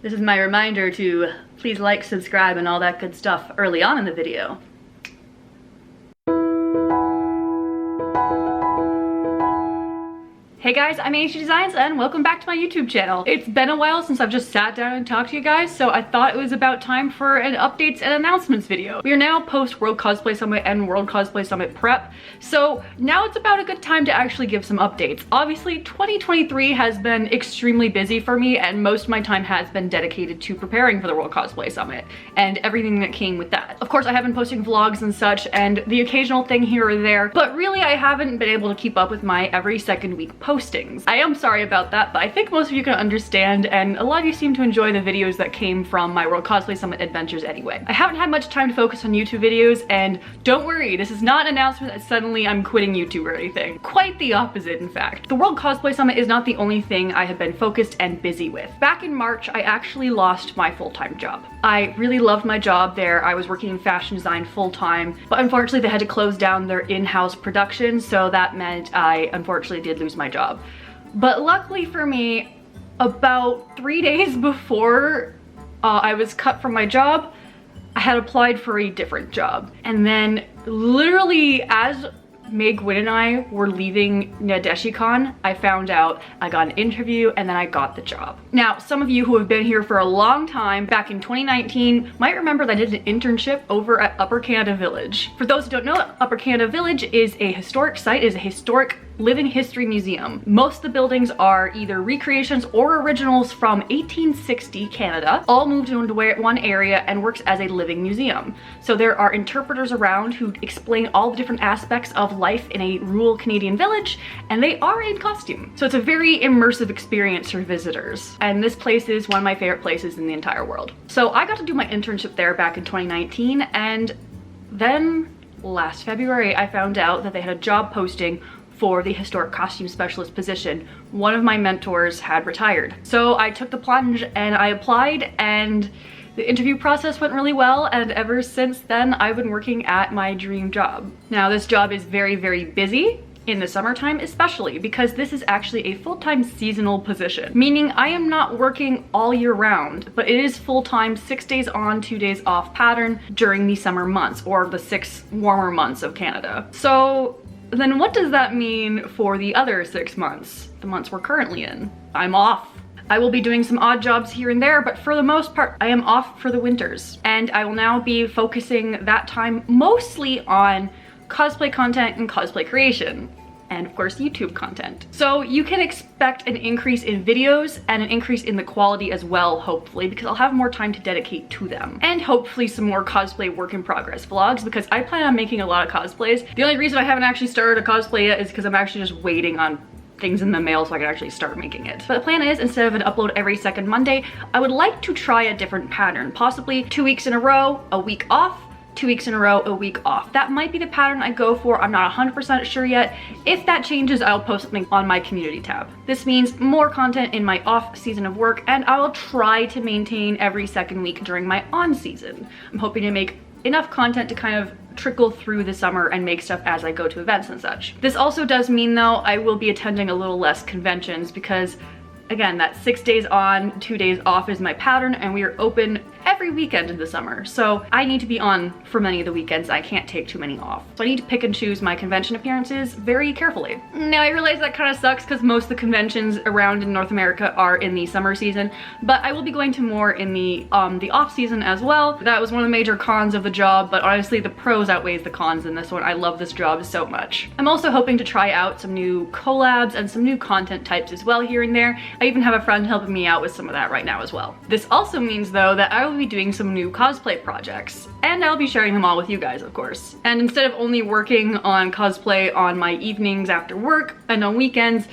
This is my reminder to please like, subscribe, and all that good stuff early on in the video. Hey guys, I'm AHG Designs and welcome back to my YouTube channel. It's been a while since I've just sat down and talked to you guys, so I thought it was about time for an updates and announcements video. We are now post World Cosplay Summit and World Cosplay Summit prep, so now it's about a good time to actually give some updates. Obviously, 2023 has been extremely busy for me and most of my time has been dedicated to preparing for the World Cosplay Summit and everything that came with that. Of course, I have been posting vlogs and such and the occasional thing here or there, but really I haven't been able to keep up with my every second week postings. I am sorry about that, but I think most of you can understand, and a lot of you seem to enjoy the videos that came from my World Cosplay Summit adventures anyway. I haven't had much time to focus on YouTube videos, and don't worry, this is not an announcement that suddenly I'm quitting YouTube or anything. Quite the opposite, in fact. The World Cosplay Summit is not the only thing I have been focused and busy with. Back in March, I actually lost my full-time job. I really loved my job there. I was working in fashion design full-time, but unfortunately they had to close down their in-house production, so that meant I unfortunately did lose my job. But luckily for me, about 3 days before I was cut from my job, I had applied for a different job. And then literally as Meg Wynn and I were leaving NadeshiCon, I found out I got an interview and then I got the job. Now, some of you who have been here for a long time, back in 2019, might remember that I did an internship over at Upper Canada Village. For those who don't know, Upper Canada Village is a historic site, is a historic living history museum. Most of the buildings are either recreations or originals from 1860 Canada, all moved into one area and works as a living museum. So there are interpreters around who explain all the different aspects of life in a rural Canadian village, and they are in costume. So it's a very immersive experience for visitors. And this place is one of my favorite places in the entire world. So I got to do my internship there back in 2019, and then last February I found out that they had a job posting for the historic costume specialist position. One of my mentors had retired. So I took the plunge and I applied, and the interview process went really well, and ever since then I've been working at my dream job. Now this job is very, very busy in the summertime, especially because this is actually a full-time seasonal position, meaning I am not working all year round, but it is full-time 6 days on, 2 days off pattern during the summer months, or the 6 warmer months of Canada. So then what does that mean for the other 6 months, the months we're currently in? I'm off. I will be doing some odd jobs here and there, but for the most part, I am off for the winters. And I will now be focusing that time mostly on cosplay content and cosplay creation, and of course YouTube content. So you can expect an increase in videos and an increase in the quality as well, hopefully, because I'll have more time to dedicate to them. And hopefully some more cosplay work in progress vlogs, because I plan on making a lot of cosplays. The only reason I haven't actually started a cosplay yet is because I'm actually just waiting on things in the mail so I can actually start making it. But the plan is, instead of an upload every second Monday, I would like to try a different pattern, possibly 2 weeks in a row, a week off, 2 weeks in a row, a week off. That might be the pattern I go for. I'm not 100% sure yet. If that changes, I'll post something on my community tab. This means more content in my off season of work, and I will try to maintain every second week during my on season. I'm hoping to make enough content to kind of trickle through the summer and make stuff as I go to events and such. This also does mean though I will be attending a little less conventions, because again, that 6 days on, 2 days off is my pattern, and we are open every weekend in the summer. So I need to be on for many of the weekends. I can't take too many off. So I need to pick and choose my convention appearances very carefully. Now I realize that kind of sucks because most of the conventions around in North America are in the summer season, but I will be going to more in the off season as well. That was one of the major cons of the job, but honestly the pros outweighs the cons in this one. I love this job so much. I'm also hoping to try out some new collabs and some new content types as well here and there. I even have a friend helping me out with some of that right now as well. This also means though that I will be doing some new cosplay projects, and I'll be sharing them all with you guys, of course. And instead of only working on cosplay on my evenings after work and on weekends,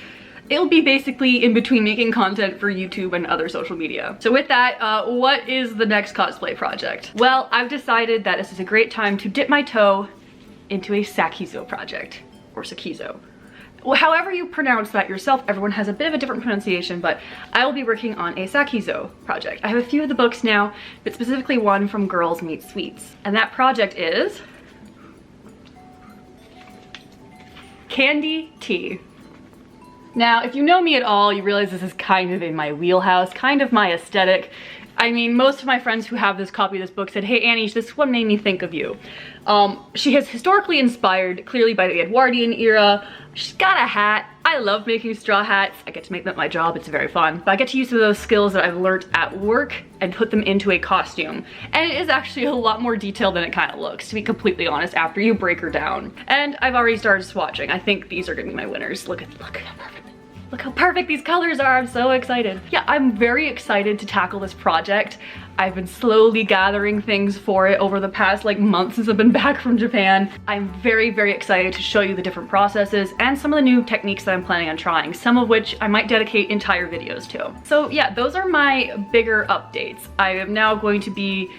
it'll be basically in between making content for YouTube and other social media. So with that, what is the next cosplay project? Well, I've decided that this is a great time to dip my toe into a sakizo project, or sakizo. However you pronounce that yourself, everyone has a bit of a different pronunciation, but I will be working on a sakizo project. I have a few of the books now, but specifically one from Girls Meet Sweets. And that project is candy tea. Now, if you know me at all, you realize this is kind of in my wheelhouse, kind of my aesthetic. I mean, most of my friends who have this copy of this book said, hey Annie, this one made me think of you. She is historically inspired, clearly by the Edwardian era. She's got a hat. I love making straw hats. I get to make them at my job, it's very fun. But I get to use some of those skills that I've learned at work and put them into a costume. And it is actually a lot more detailed than it kind of looks, to be completely honest, after you break her down. And I've already started swatching. I think these are gonna be my winners. Look how perfect. Look how perfect these colors are, I'm so excited. Yeah, I'm very excited to tackle this project. I've been slowly gathering things for it over the past like months since I've been back from Japan. I'm very, very excited to show you the different processes and some of the new techniques that I'm planning on trying, some of which I might dedicate entire videos to. So yeah, those are my bigger updates. I am now going to be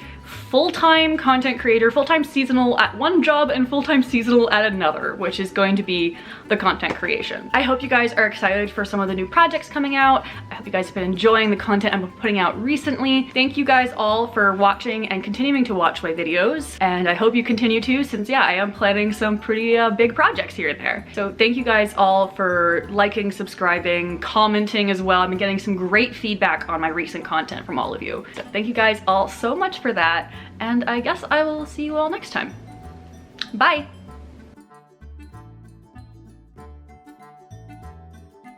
full-time content creator, full-time seasonal at one job and full-time seasonal at another, which is going to be the content creation. I hope you guys are excited for some of the new projects coming out. I hope you guys have been enjoying the content I'm putting out recently. Thank you guys all for watching and continuing to watch my videos, and I hope you continue to, since yeah, I am planning some pretty big projects here and there. So thank you guys all for liking, subscribing, commenting as well. I've been getting some great feedback on my recent content from all of you. So thank you guys all so much for that. And I guess I will see you all next time. Bye!